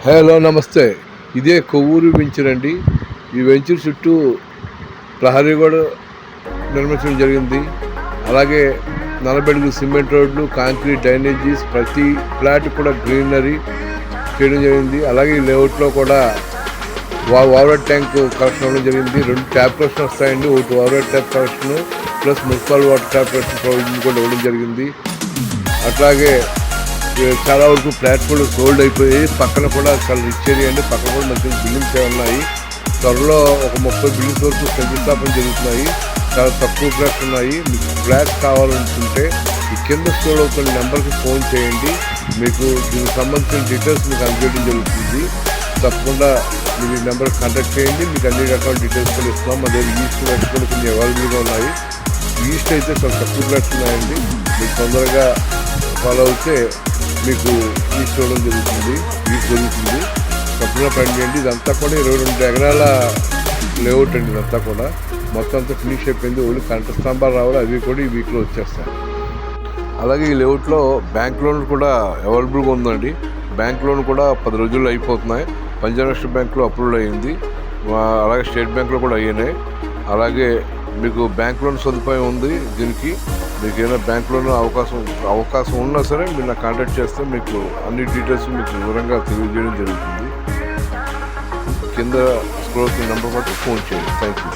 Hello నమస్తే. ఇదే Kovvur venture అండి. ఈ వెంచర్ చుట్టూ ప్రహరీ గోడ నిర్మించడం జరిగింది. అలాగే 40 అడుగుల సిమెంట్ రోడ్లు, కాంక్రీట్ డ్రైనేజీస్, ప్రతి ఫ్లాట్ కూడా గ్రీనరీ చేయడం జరిగింది. అలాగే ఈ లేఅవుట్లో కూడా ఓవర్ ట్యాంక్ కలెక్షన్ అవ్వడం జరిగింది. 2 ట్యాప్ కలెక్షన్ వస్తాయండి. ఒకటి over tap collection plus municipal water tap collection provision కూడా ఇవ్వడం జరిగింది. అట్లాగే చాలా వరకు ఫ్లాట్ కూడా సోల్డ్ అయిపోయాయి. పక్కన కూడా చాలా రిచ్ ఏరియా అండి. పక్కన కూడా మంచి బిల్డింగ్స్ ఉన్నాయి. త్వరలో ఒక 30 బిల్డింగ్స్ వరకు శంకుస్థాపన జరుగుతున్నాయి. చాలా తక్కువ ఫ్లాట్స్ ఉన్నాయి. మీకు ఫ్లాట్స్ కావాలనుకుంటే ఈ కింద స్టోర్ అవుతున్న నెంబర్కి ఫోన్ చేయండి. మీకు దీనికి సంబంధించిన డీటెయిల్స్ మీకు అందజేయడం జరుగుతుంది. తప్పకుండా మీరు ఈ నెంబర్కి కాంటాక్ట్ చేయండి. మీకు అన్ని రకాల డీటెయిల్స్ కూడా ఇస్తున్నాం. మా దగ్గర ఈస్ట్ వెస్ట్ కూడా కొన్ని అవైలబుల్గా ఉన్నాయి. ఈస్ట్ అయితే చాలా తక్కువ ఫ్లాట్స్ ఉన్నాయండి. మీకు తొందరగా ఫాలో అయితే మీకు ఈస్ట్ ఇవ్వడం జరుగుతుంది. ఈస్ట్ జరుగుతుంది. తప్పకుండా పని చేయండి. ఇదంతా కూడా 22 ఎకరాల లేఅవుట్ అండి. ఇదంతా కూడా మొత్తం అంతా ఫినిష్ అయిపోయింది. ఓన్లీ కరెంట్ స్తంభాలు రావాలి. అవి కూడా ఈ వీక్లో వచ్చేస్తాయి. అలాగే ఈ లేఅవుట్లో బ్యాంక్ లోన్ కూడా అవైలబుల్గా ఉందండి. బ్యాంక్ లోన్ కూడా 10 రోజుల్లో అయిపోతున్నాయి. పంజాబ్ నేషనల్ బ్యాంక్లో అప్రూవల్ అయ్యింది. అలాగే స్టేట్ బ్యాంక్లో కూడా అయ్యాయి. అలాగే మీకు బ్యాంక్ లోన్ సదుపాయం ఉంది. దీనికి మీకు ఏదైనా బ్యాంక్ లోన్ అవకాశం ఉన్నా సరే మీరు నాకు కాంటాక్ట్ చేస్తే మీకు అన్ని డీటెయిల్స్ మీకు వివరంగా తెలియజేయడం జరుగుతుంది. కింద స్క్రోల్ నెంబర్ మాత్రం ఫోన్ చేయండి. Thank you.